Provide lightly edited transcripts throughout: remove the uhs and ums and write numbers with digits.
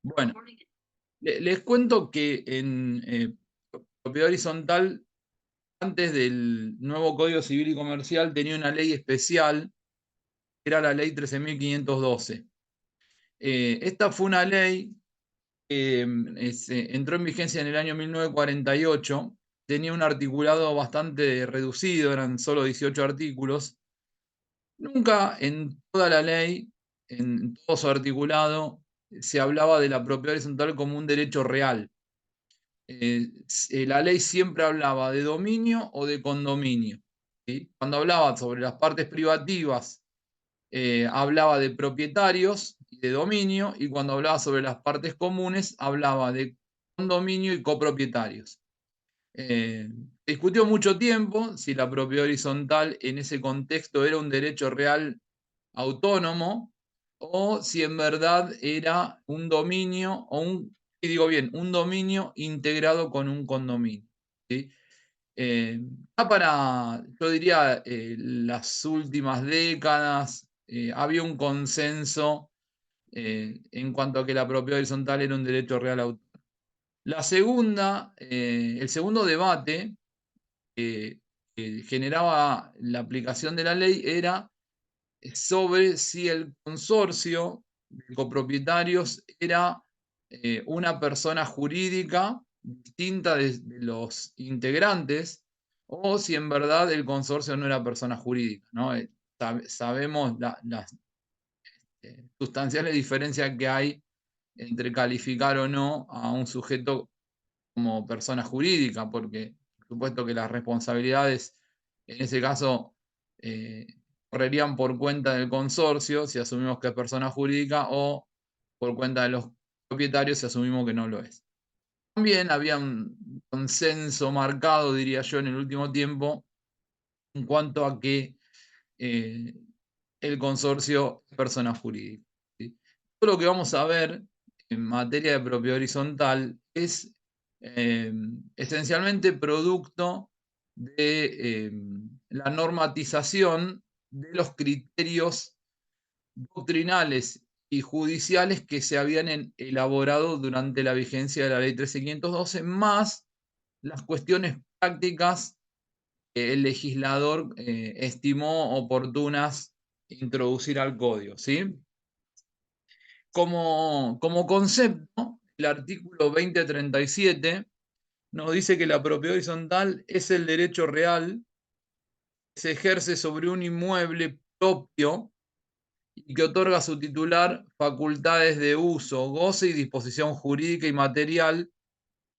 Bueno, les cuento que en propiedad horizontal, antes del nuevo Código Civil y Comercial, tenía una ley especial, que era la ley 13.512. Esta fue una ley que entró en vigencia en el año 1948, tenía un articulado bastante reducido, eran solo 18 artículos. Nunca en toda la ley, en todo su articulado, se hablaba de la propiedad horizontal como un derecho real. La ley siempre hablaba de dominio o de condominio. ¿Sí? Cuando hablaba sobre las partes privativas, hablaba de propietarios y de dominio, y cuando hablaba sobre las partes comunes, hablaba de condominio y copropietarios. Discutió mucho tiempo si la propiedad horizontal en ese contexto era un derecho real autónomo o si en verdad era un dominio o y digo bien, un dominio integrado con un condominio. ¿Sí? Yo diría, las últimas décadas, había un consenso en cuanto a que la propiedad horizontal era un derecho real autónomo. El segundo debate que generaba la aplicación de la ley era sobre si el consorcio de copropietarios era una persona jurídica distinta de los integrantes o si en verdad el consorcio no era persona jurídica, ¿no? Sabemos las sustanciales diferencias que hay entre calificar o no a un sujeto como persona jurídica, porque por supuesto que las responsabilidades en ese caso eh, correrían por cuenta del consorcio si asumimos que es persona jurídica o por cuenta de los propietarios si asumimos que no lo es. También había un consenso marcado, diría yo, en el último tiempo en cuanto a que eh, el consorcio es persona jurídica. ¿Sí? Todo lo que vamos a ver en materia de propiedad horizontal es esencialmente producto de la normatización de los criterios doctrinales y judiciales que se habían elaborado durante la vigencia de la ley 13.512, más las cuestiones prácticas que el legislador estimó oportunas introducir al código. ¿Sí? Como concepto, el artículo 2037 nos dice que la propiedad horizontal es el derecho real que se ejerce sobre un inmueble propio y que otorga a su titular facultades de uso, goce y disposición jurídica y material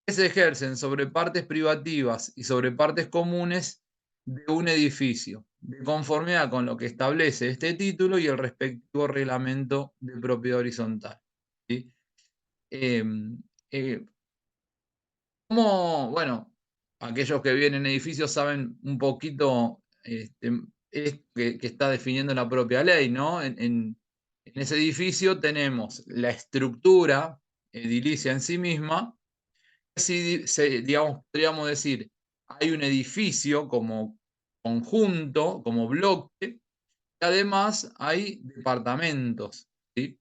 que se ejercen sobre partes privativas y sobre partes comunes de un edificio, de conformidad con lo que establece este título y el respectivo reglamento de propiedad horizontal. ¿Sí? Eh, eh, Bueno, aquellos que viven en edificios saben un poquito que está definiendo la propia ley, ¿no? En ese edificio tenemos la estructura edilicia en sí misma. Si, digamos, podríamos decir, hay un edificio como conjunto, como bloque, y además hay departamentos. ¿Sí?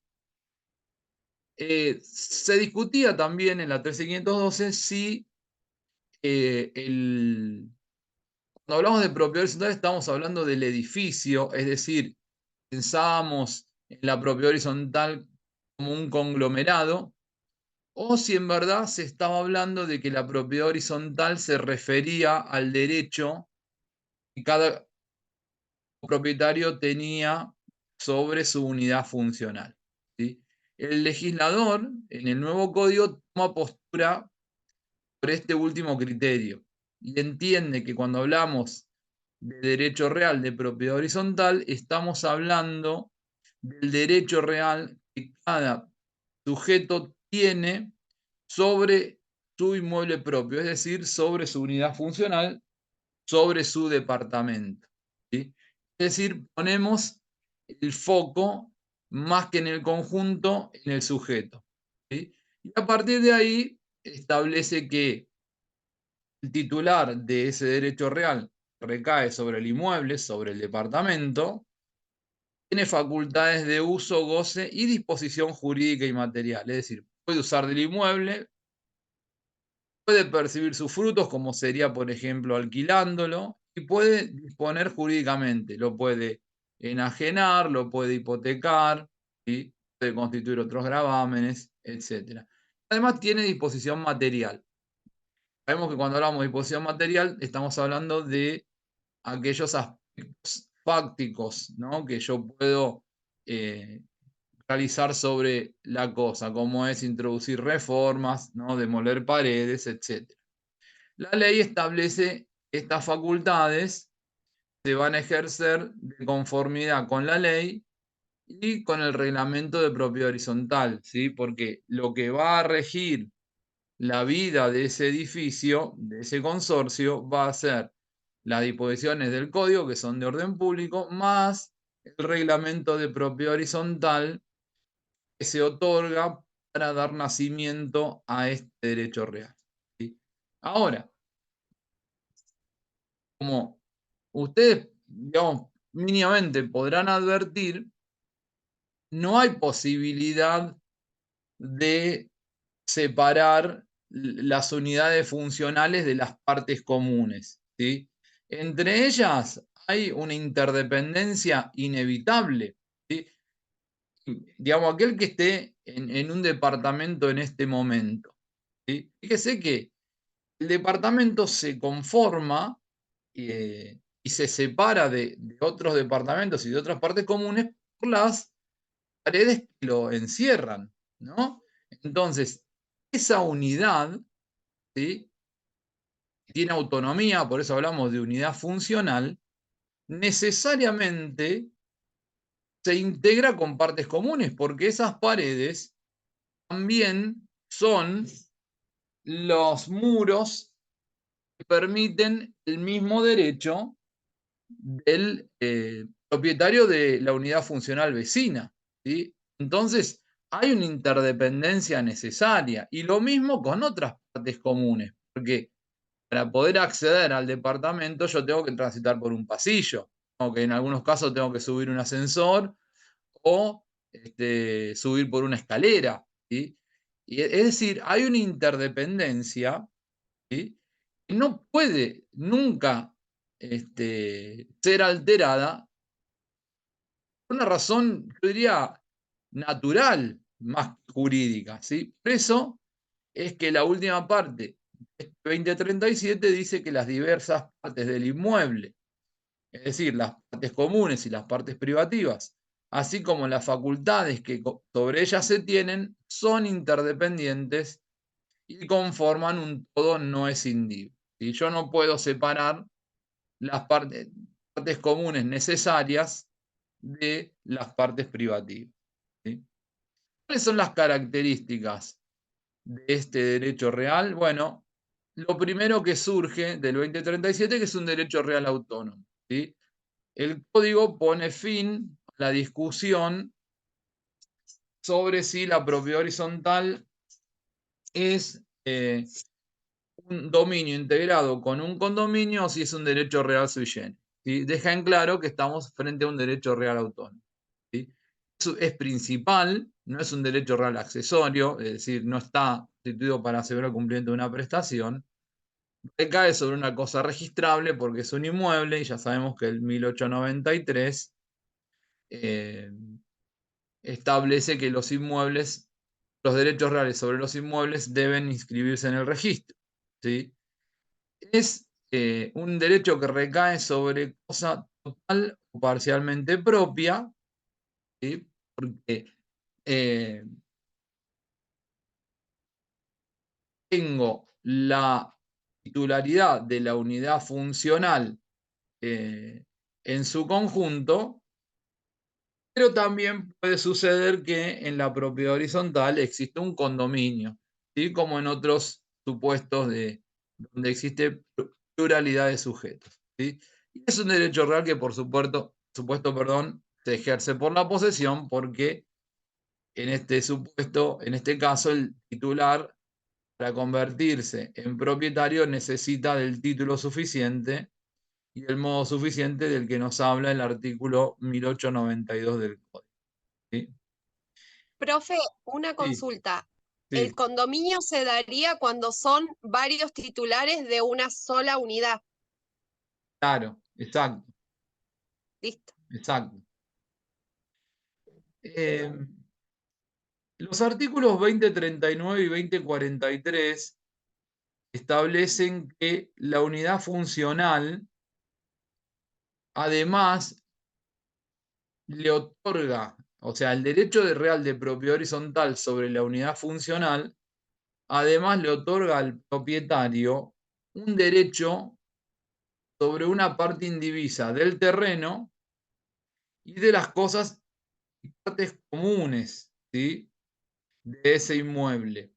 Se discutía también en la 13512 si cuando hablamos de propiedad horizontal estamos hablando del edificio, es decir, pensábamos en la propiedad horizontal como un conglomerado, o si en verdad se estaba hablando de que la propiedad horizontal se refería al derecho que cada propietario tenía sobre su unidad funcional. ¿Sí? El legislador en el nuevo código toma postura por este último criterio y entiende que cuando hablamos de derecho real de propiedad horizontal, estamos hablando del derecho real que cada sujeto tiene sobre su inmueble propio, es decir, sobre su unidad funcional, sobre su departamento. ¿Sí? Es decir, ponemos el foco más que en el conjunto, en el sujeto. ¿Sí? Y a partir de ahí establece que el titular de ese derecho real recae sobre el inmueble, sobre el departamento, tiene facultades de uso, goce y disposición jurídica y material. Es decir, puede usar del inmueble, puede percibir sus frutos, como sería, por ejemplo, alquilándolo, y puede disponer jurídicamente. Lo puede enajenar, lo puede hipotecar, ¿sí? Puede constituir otros gravámenes, etc. Además, tiene disposición material. Sabemos que cuando hablamos de disposición material, estamos hablando de aquellos aspectos fácticos, ¿no? Que yo puedo realizar sobre la cosa, como es introducir reformas, ¿no? Demoler paredes, etc. La ley establece estas facultades, se van a ejercer de conformidad con la ley y con el reglamento de propiedad horizontal, ¿sí? Porque lo que va a regir la vida de ese edificio, de ese consorcio, va a ser las disposiciones del código, que son de orden público, más el reglamento de propiedad horizontal que se otorga para dar nacimiento a este derecho real, ¿sí? Ahora, como ustedes, digamos, mínimamente podrán advertir, no hay posibilidad de separar las unidades funcionales de las partes comunes, ¿sí? Entre ellas hay una interdependencia inevitable, ¿sí? Digamos, aquel que esté en un departamento en este momento, ¿sí? Fíjese que el departamento se conforma y se separa de otros departamentos y de otras partes comunes por las paredes que lo encierran, ¿no? Entonces, esa unidad, ¿sí? Tiene autonomía, por eso hablamos de unidad funcional, necesariamente se integra con partes comunes, porque esas paredes también son los muros que permiten el mismo derecho del propietario de la unidad funcional vecina, ¿sí? Entonces, hay una interdependencia necesaria y lo mismo con otras partes comunes, porque para poder acceder al departamento yo tengo que transitar por un pasillo, aunque en algunos casos tengo que subir un ascensor o subir por una escalera, ¿sí? Es decir, hay una interdependencia, ¿sí? Que no puede nunca ser alterada por una razón, yo diría, natural, más jurídica, ¿sí? Por eso es que la última parte, 2037, dice que las diversas partes del inmueble, es decir, las partes comunes y las partes privativas, así como las facultades que sobre ellas se tienen, son interdependientes y conforman un todo no escindible. Y yo no puedo separar las partes comunes necesarias de las partes privativas, ¿sí? ¿Cuáles son las características de este derecho real? Bueno, lo primero que surge del 2037, que es un derecho real autónomo, ¿sí? El código pone fin a la discusión sobre si la propiedad horizontal es un dominio integrado con un condominio o si es un derecho real sui generis, ¿sí? Deja en claro que estamos frente a un derecho real autónomo, ¿sí? Eso es principal, no es un derecho real accesorio, es decir, no está constituido para asegurar el cumplimiento de una prestación, recae sobre una cosa registrable porque es un inmueble y ya sabemos que el 1893 establece que los inmuebles, los derechos reales sobre los inmuebles deben inscribirse en el registro, ¿sí? Es un derecho que recae sobre cosa total o parcialmente propia, ¿sí? Porque eh, tengo la titularidad de la unidad funcional en su conjunto, pero también puede suceder que en la propiedad horizontal existe un condominio, ¿sí? Como en otros supuestos donde existe pluralidad de sujetos, ¿sí? Y es un derecho real que por supuesto, perdón, se ejerce por la posesión porque en este supuesto, en este caso, el titular para convertirse en propietario necesita del título suficiente y el modo suficiente del que nos habla el artículo 1892 del Código. ¿Sí? Profe, una Sí, consulta. ¿El sí, condominio se daría cuando son varios titulares de una sola unidad? claro, exacto, Listo. exacto. Eh, los artículos 2039 y 2043 establecen que la unidad funcional, además, le otorga, o sea, el derecho de real de propiedad horizontal sobre la unidad funcional, además le otorga al propietario un derecho sobre una parte indivisa del terreno y de las cosas y partes comunes, ¿sí?, de ese inmueble.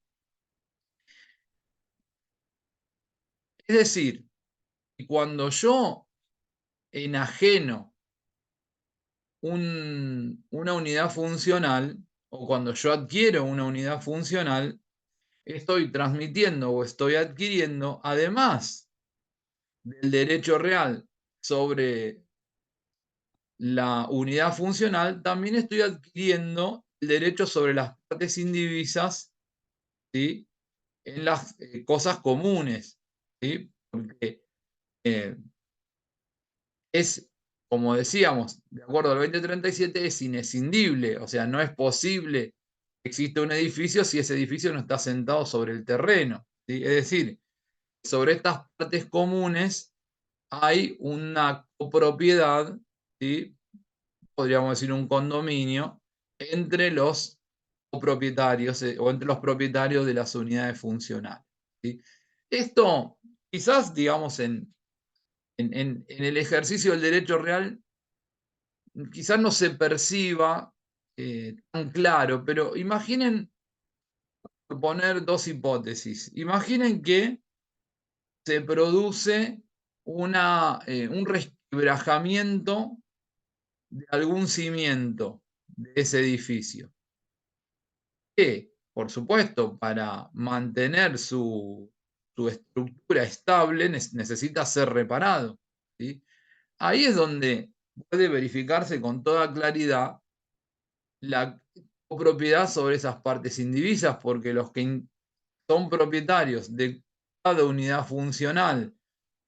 Es decir, cuando yo enajeno una unidad funcional, o cuando yo adquiero una unidad funcional, estoy transmitiendo o estoy adquiriendo, además del derecho real sobre la unidad funcional, también estoy adquiriendo el derecho sobre las partes indivisas, ¿sí?, en las cosas comunes, ¿sí? Porque eh, es, como decíamos, de acuerdo al 2037, es inescindible, o sea, no es posible que exista un edificio si ese edificio no está sentado sobre el terreno, ¿sí? Es decir, sobre estas partes comunes hay una copropiedad, ¿sí?, podríamos decir un condominio, entre los copropietarios o entre los propietarios de las unidades funcionales, ¿sí? Esto quizás, digamos, en el ejercicio del derecho real, quizás no se perciba tan claro, pero imaginen poner dos hipótesis. Imaginen que se produce un resquebrajamiento de algún cimiento de ese edificio, que, por supuesto, para mantener su estructura estable necesita ser reparado, ¿sí? Ahí es donde puede verificarse con toda claridad la copropiedad sobre esas partes indivisas, porque los que son propietarios de cada unidad funcional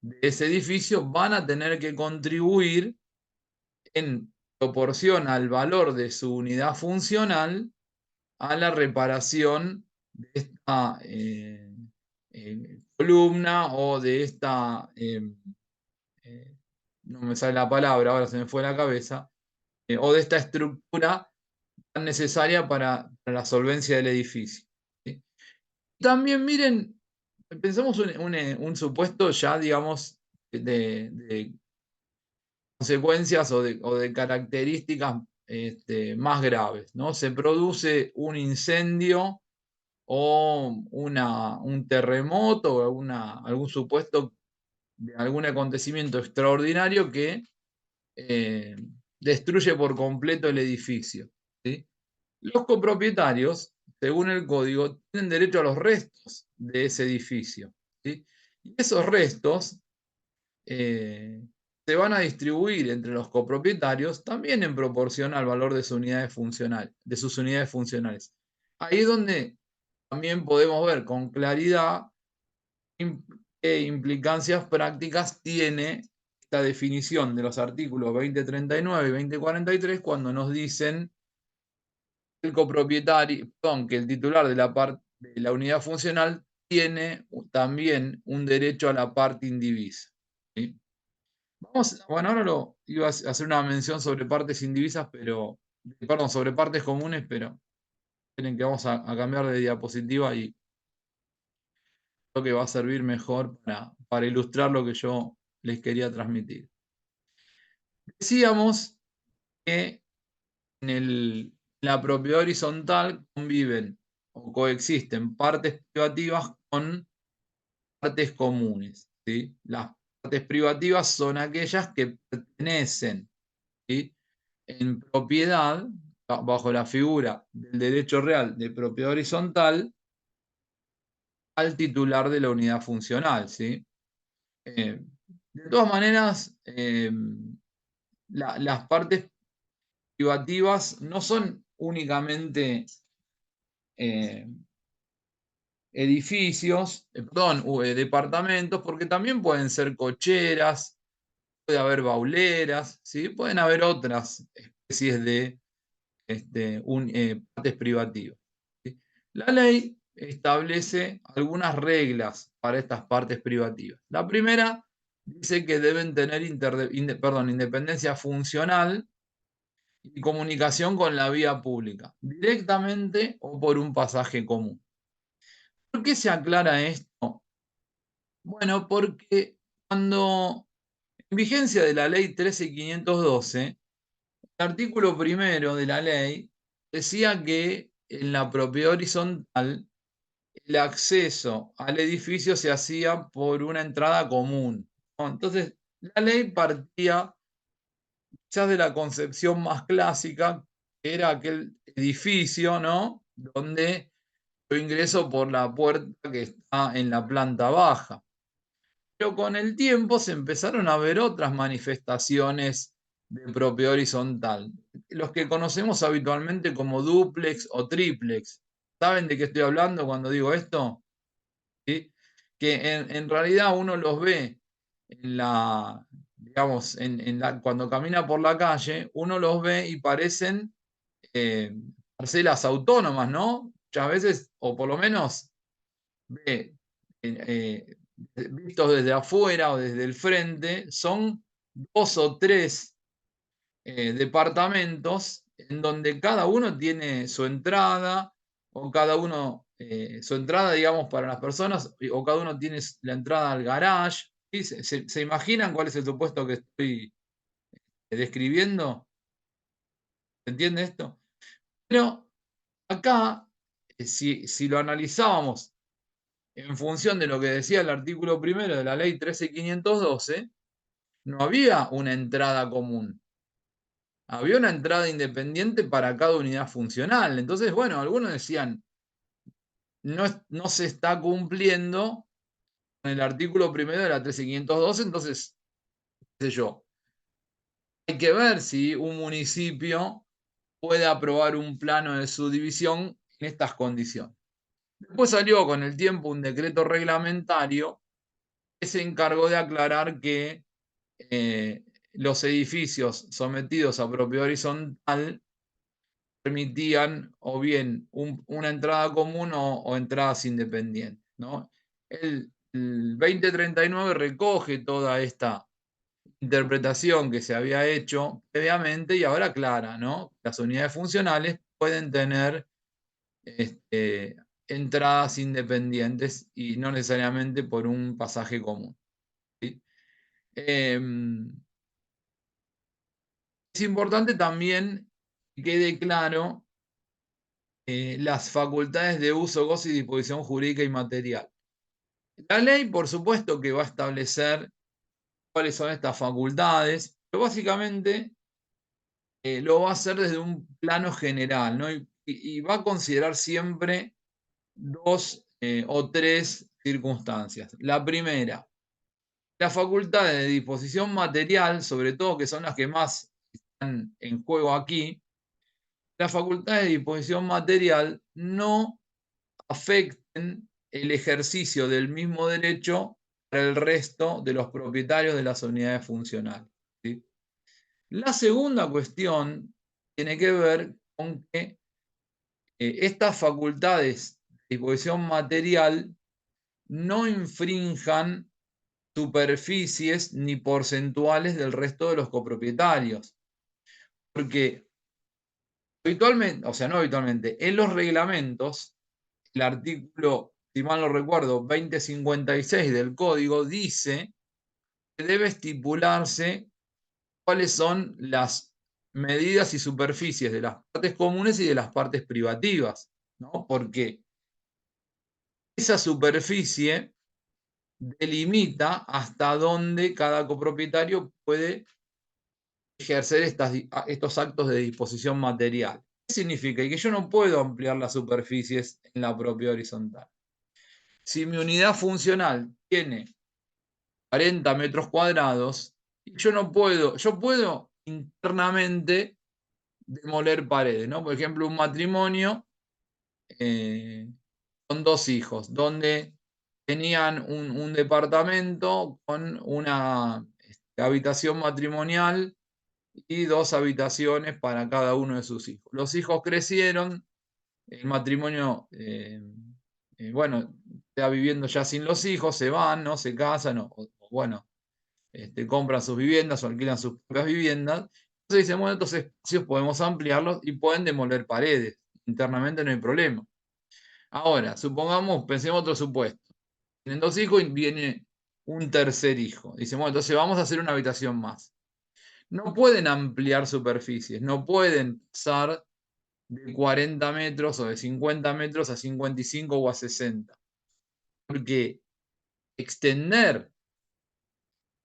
de ese edificio van a tener que contribuir en proporción al valor de su unidad funcional a la reparación de esta columna o de esta, eh, no me sale la palabra, ahora se me fue la cabeza, o de esta estructura tan necesaria para la solvencia del edificio, ¿sí? También miren, pensemos un supuesto ya, digamos, de consecuencias o de características más graves, ¿no? Se produce un incendio o un terremoto o algún supuesto de algún acontecimiento extraordinario que eh, destruye por completo el edificio, ¿sí? Los copropietarios, según el código, tienen derecho a los restos de ese edificio, ¿sí? Y esos restos eh, se van a distribuir entre los copropietarios también en proporción al valor de de sus unidades funcionales. Ahí es donde también podemos ver con claridad qué implicancias prácticas tiene esta definición de los artículos 2039 y 2043 cuando nos dicen el copropietario, perdón, que el titular de la unidad funcional tiene también un derecho a la parte indivisa, ¿sí? Bueno, ahora iba a hacer una mención sobre partes indivisas, perdón, sobre partes comunes, pero tienen que vamos a cambiar de diapositiva y creo que va a servir mejor para ilustrar lo que yo les quería transmitir. Decíamos que la propiedad horizontal conviven o coexisten partes privativas con partes comunes, ¿sí? Las partes privativas son aquellas que pertenecen, ¿sí?, en propiedad, bajo la figura del derecho real de propiedad horizontal, al titular de la unidad funcional, ¿sí? Eh, De todas maneras, las partes privativas no son únicamente eh, edificios, perdón, departamentos, porque también pueden ser cocheras, puede haber bauleras, ¿sí? Pueden haber otras especies de partes privativas, ¿sí? La ley establece algunas reglas para estas partes privativas. La primera dice que deben tener independencia funcional y comunicación con la vía pública, directamente o por un pasaje común. ¿Por qué se aclara esto? Bueno, porque cuando en vigencia de la ley 13.512, el artículo primero de la ley decía que en la propiedad horizontal el acceso al edificio se hacía por una entrada común, ¿no? Entonces, la ley partía quizás de la concepción más clásica, que era aquel edificio, ¿no? Donde yo ingreso por la puerta que está en la planta baja. Pero con el tiempo se empezaron a ver otras manifestaciones de propiedad horizontal, los que conocemos habitualmente como dúplex o triplex. ¿Saben de qué estoy hablando cuando digo esto? ¿Sí? Que en realidad uno los ve en la, digamos, cuando camina por la calle, uno los ve y parecen eh, parcelas autónomas, ¿no? Muchas veces, o por lo menos ve, vistos desde afuera o desde el frente, son dos o tres departamentos en donde cada uno tiene su entrada, o cada uno, su entrada, digamos, para las personas, o cada uno tiene la entrada al garage. ¿Sí? ¿Se imaginan cuál es el supuesto que estoy describiendo? ¿Se entiende esto? Pero acá, si lo analizábamos en función de lo que decía el artículo primero de la ley 13.512, no había una entrada común. Había una entrada independiente para cada unidad funcional. Entonces, bueno, algunos decían, no se está cumpliendo con el artículo primero de la 13.512, entonces, qué sé yo, hay que ver si un municipio puede aprobar un plano de subdivisión en estas condiciones. Después salió con el tiempo un decreto reglamentario que se encargó de aclarar que eh, los edificios sometidos a propiedad horizontal permitían o bien una entrada común o entradas independientes, ¿no? El 2039 recoge toda esta interpretación que se había hecho previamente y ahora aclara, ¿no? Las unidades funcionales pueden tener entradas independientes y no necesariamente por un pasaje común, ¿sí? Es importante también que quede claro las facultades de uso, goce y disposición jurídica y material. La ley, por supuesto, que va a establecer cuáles son estas facultades, pero básicamente lo va a hacer desde un plano general, ¿no? Y va a considerar siempre dos o tres circunstancias. La primera, las facultades de disposición material, sobre todo que son las que más están en juego aquí, las facultades de disposición material no afecten el ejercicio del mismo derecho para el resto de los propietarios de las unidades funcionales, ¿sí? La segunda cuestión tiene que ver con que estas facultades de disposición material no infrinjan superficies ni porcentuales del resto de los copropietarios, porque habitualmente, o sea, no habitualmente, en los reglamentos, el artículo, si mal no recuerdo, 2056 del código dice que debe estipularse cuáles son las medidas y superficies de las partes comunes y de las partes privativas, ¿no? Porque esa superficie delimita hasta dónde cada copropietario puede ejercer estos actos de disposición material. ¿Qué significa? Y que yo no puedo ampliar las superficies en la propiedad horizontal. Si mi unidad funcional tiene 40 metros cuadrados, y yo puedo internamente demoler paredes, ¿no? Por ejemplo, un matrimonio con 2 hijos, donde tenían un departamento con una habitación matrimonial y 2 habitaciones para cada uno de sus hijos. Los hijos crecieron, el matrimonio, bueno, está viviendo ya sin los hijos, se van, ¿no? Se casan, o bueno, compran sus viviendas o alquilan sus propias viviendas. Entonces dicen, bueno, estos espacios podemos ampliarlos y pueden demoler paredes. Internamente no hay problema. Ahora, supongamos, pensemos otro supuesto. Tienen 2 hijos y viene un tercer hijo. Dicen, bueno, entonces vamos a hacer una habitación más. No pueden ampliar superficies, no pueden pasar de 40 metros o de 50 metros a 55 o a 60. Porque extender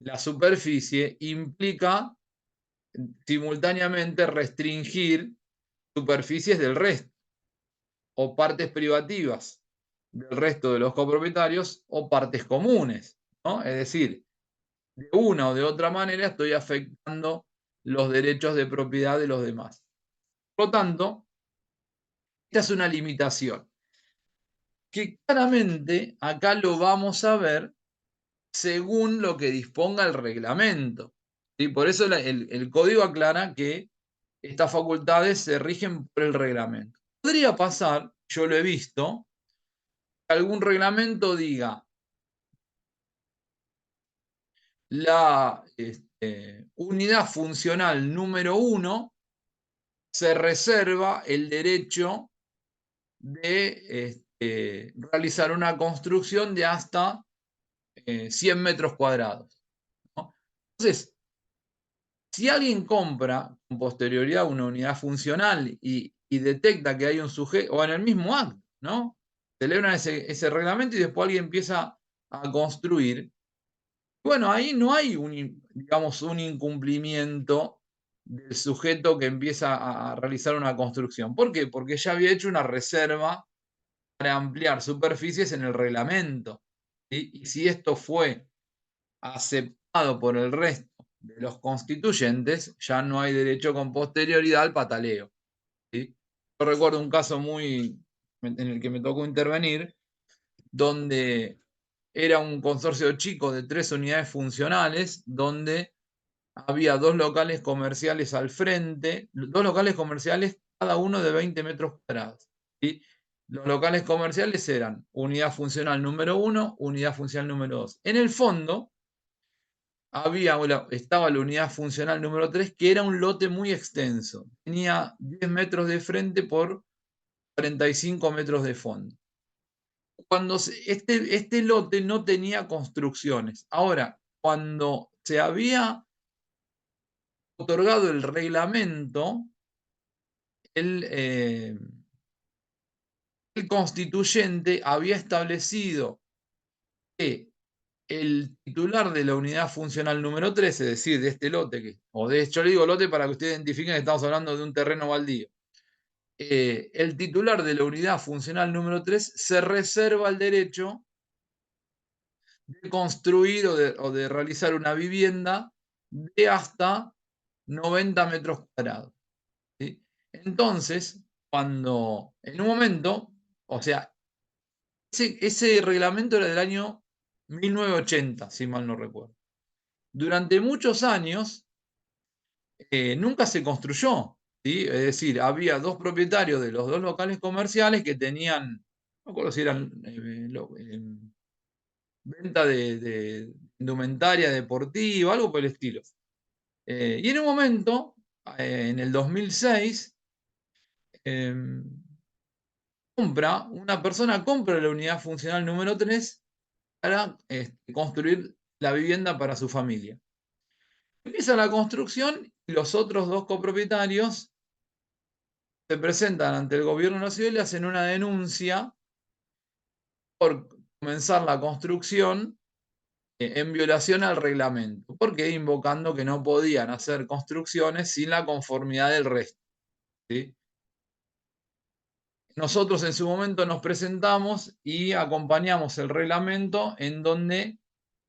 la superficie implica simultáneamente restringir superficies del resto o partes privativas del resto de los copropietarios o partes comunes, ¿no? Es decir, de una o de otra manera estoy afectando los derechos de propiedad de los demás. Por lo tanto, esta es una limitación que claramente acá lo vamos a ver según lo que disponga el reglamento. Y por eso el código aclara que estas facultades se rigen por el reglamento. Podría pasar, yo lo he visto, que algún reglamento diga la unidad funcional número 1 se reserva el derecho de realizar una construcción de hasta 100 metros cuadrados, ¿no? Entonces, si alguien compra con posterioridad una unidad funcional y detecta que hay un sujeto, o en el mismo acto, ¿no? Celebran ese reglamento y después alguien empieza a construir. Bueno, ahí no hay digamos, un incumplimiento del sujeto que empieza a realizar una construcción. ¿Por qué? Porque ya había hecho una reserva para ampliar superficies en el reglamento. ¿Sí? Y si esto fue aceptado por el resto de los constituyentes, ya no hay derecho con posterioridad al pataleo. ¿Sí? Yo recuerdo un caso en el que me tocó intervenir, donde era un consorcio chico de 3 unidades funcionales, donde había 2 locales comerciales al frente, 2 locales comerciales cada uno de 20 metros cuadrados. ¿Sí? Los locales comerciales eran unidad funcional número 1, unidad funcional número 2. En el fondo, estaba la unidad funcional número 3, que era un lote muy extenso. Tenía 10 metros de frente por 45 metros de fondo. Cuando este lote no tenía construcciones. Ahora, cuando se había otorgado el reglamento, el constituyente había establecido que el titular de la unidad funcional número 3, es decir, de este lote, yo le digo lote para que ustedes identifiquen que estamos hablando de un terreno baldío. El titular de la unidad funcional número 3 se reserva el derecho de construir o de realizar una vivienda de hasta 90 metros cuadrados. ¿Sí? Entonces, cuando en un momento, o sea, ese reglamento era del año 1980, si mal no recuerdo. Durante muchos años nunca se construyó, ¿sí? Es decir, había 2 propietarios de los 2 locales comerciales que tenían, no me acuerdo si eran venta de indumentaria deportiva, algo por el estilo. Y en un momento, en el 2006, una persona compra la unidad funcional número 3 para construir la vivienda para su familia. Empieza la construcción y los otros 2 copropietarios se presentan ante el gobierno de la ciudad y le hacen una denuncia por comenzar la construcción en violación al reglamento, porque invocando que no podían hacer construcciones sin la conformidad del resto. ¿Sí? Nosotros en su momento nos presentamos y acompañamos el reglamento en donde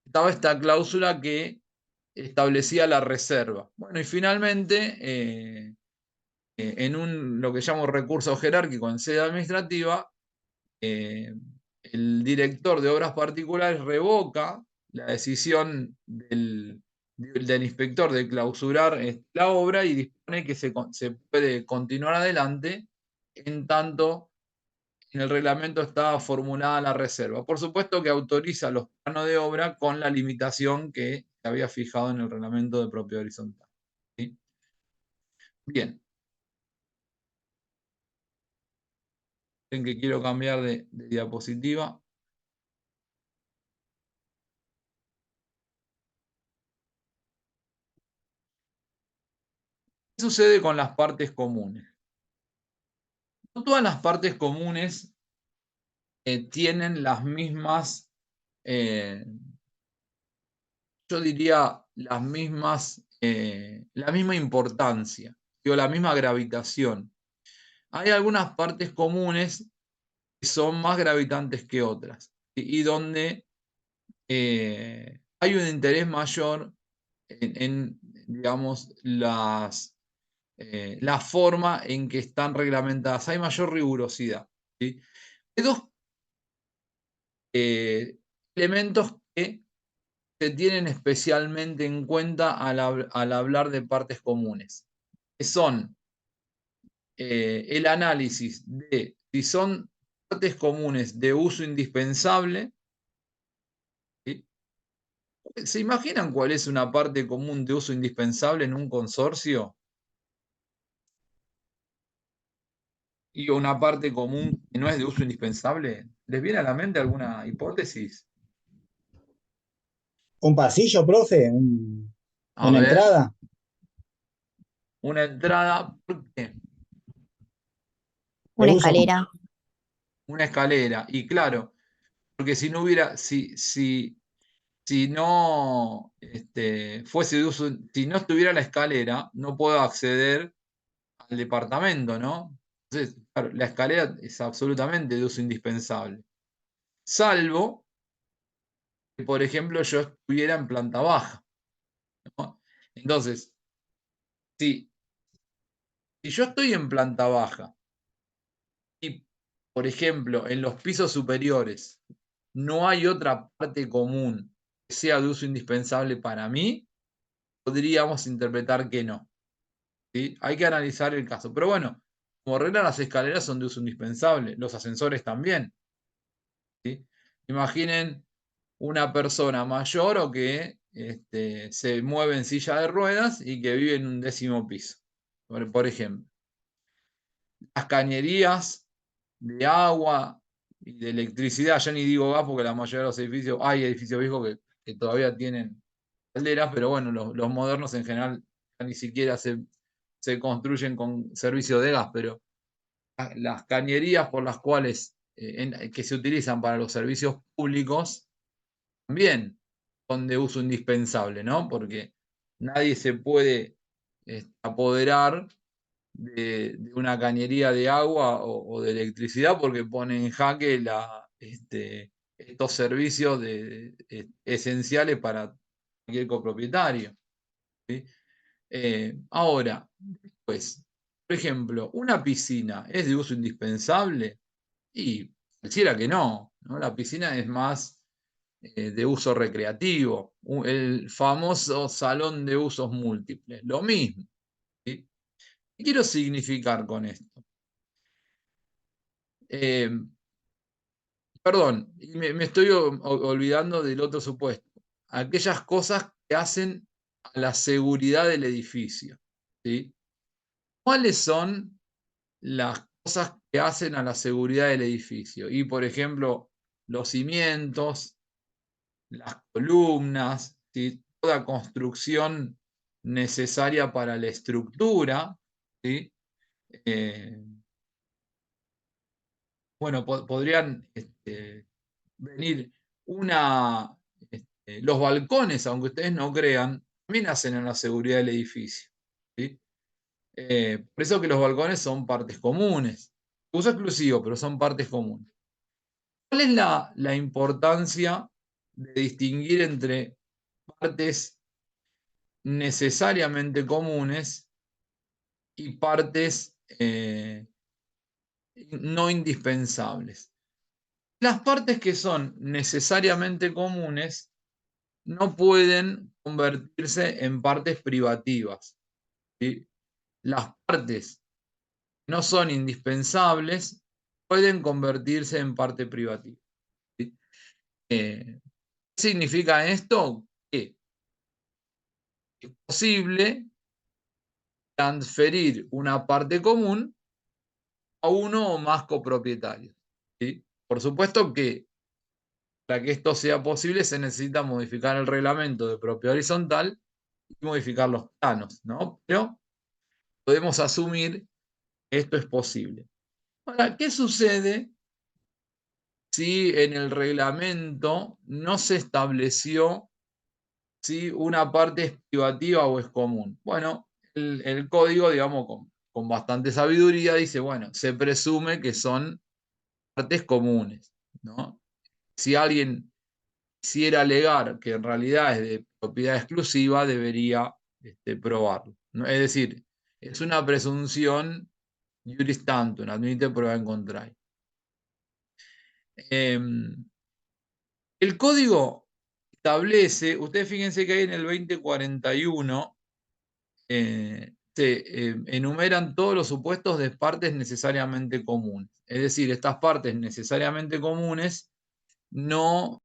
estaba esta cláusula que establecía la reserva. Bueno, y finalmente, en lo que llamo recurso jerárquico en sede administrativa, el director de obras particulares revoca la decisión del inspector de clausurar la obra y dispone que se puede continuar adelante en tanto en el reglamento está formulada la reserva. Por supuesto que autoriza los planos de obra con la limitación que se había fijado en el reglamento de propiedad horizontal. ¿Sí? Bien. En que quiero cambiar de diapositiva. ¿Qué sucede con las partes comunes? No todas las partes comunes tienen las mismas, yo diría, la misma importancia, o la misma gravitación. Hay algunas partes comunes que son más gravitantes que otras y donde hay un interés mayor digamos, la forma en que están reglamentadas. Hay mayor rigurosidad. ¿Sí? Hay dos elementos que se tienen especialmente en cuenta al hablar de partes comunes, que son el análisis de si son partes comunes de uso indispensable. ¿Sí? ¿Se imaginan cuál es una parte común de uso indispensable en un consorcio? Y una parte común que no es de uso indispensable. ¿Les viene a la mente alguna hipótesis? Un pasillo, profe, A una ver, entrada. una entrada, ¿por qué? De Una uso. escalera. Una escalera. Y claro, porque si no hubiera, si no fuese de uso, si no estuviera la escalera, no puedo acceder al departamento, ¿no? Entonces, claro, la escalera es absolutamente de uso indispensable. Salvo que, por ejemplo, yo estuviera en planta baja, ¿no? Entonces, si yo estoy en planta baja y, por ejemplo, en los pisos superiores no hay otra parte común que sea de uso indispensable para mí, podríamos interpretar que no. ¿Sí? Hay que analizar el caso. Pero bueno, como regla las escaleras son de uso indispensable, los ascensores también. ¿Sí? Imaginen una persona mayor o que se mueve en silla de ruedas y que vive en un 10º piso, por ejemplo. Las cañerías de agua y de electricidad, ya ni digo gas porque la mayoría de los edificios, hay edificios viejos que todavía tienen calderas, pero bueno, los modernos en general ya ni siquiera se construyen con servicio de gas, pero las cañerías por las cuales que se utilizan para los servicios públicos también son de uso indispensable, ¿no? Porque nadie se puede apoderar de una cañería de agua o de electricidad porque pone en jaque estos servicios esenciales para cualquier copropietario. ¿Sí? Ahora, pues, por ejemplo, una piscina es de uso indispensable y pareciera que no, ¿no? La piscina es más de uso recreativo, el famoso salón de usos múltiples, lo mismo. ¿Sí? ¿Qué quiero significar con esto? Perdón, me estoy olvidando del otro supuesto. Aquellas cosas que hacen a la seguridad del edificio. ¿Sí? ¿Cuáles son las cosas que hacen a la seguridad del edificio? Y, por ejemplo, los cimientos, las columnas, ¿sí? Toda construcción necesaria para la estructura. ¿Sí? Bueno, podrían venir los balcones, aunque ustedes no crean, también hacen en la seguridad del edificio. ¿Sí? Por eso que los balcones son partes comunes. Uso exclusivo, pero son partes comunes. ¿Cuál es la importancia de distinguir entre partes necesariamente comunes y partes no indispensables. Las partes que son necesariamente comunes no pueden convertirse en partes privativas, ¿sí? Las partes que no son indispensables pueden convertirse en parte privativa, ¿sí? ¿Qué significa esto? Que es posible transferir una parte común a uno o más copropietarios, ¿sí? Por supuesto que para que esto sea posible se necesita modificar el reglamento de propiedad horizontal y modificar los planos, ¿no? Pero podemos asumir que esto es posible. Ahora, ¿qué sucede si en el reglamento no se estableció si una parte es privativa o es común? Bueno, el código, digamos, con bastante sabiduría, dice, bueno, se presume que son partes comunes, ¿no? Si alguien quisiera alegar que en realidad es de propiedad exclusiva, debería probarlo, ¿no? Es decir, es una presunción juris tantum, admite prueba en contrario. El código establece, ustedes fíjense que ahí en el 2041 se enumeran todos los supuestos de partes necesariamente comunes. Es decir, estas partes necesariamente comunes no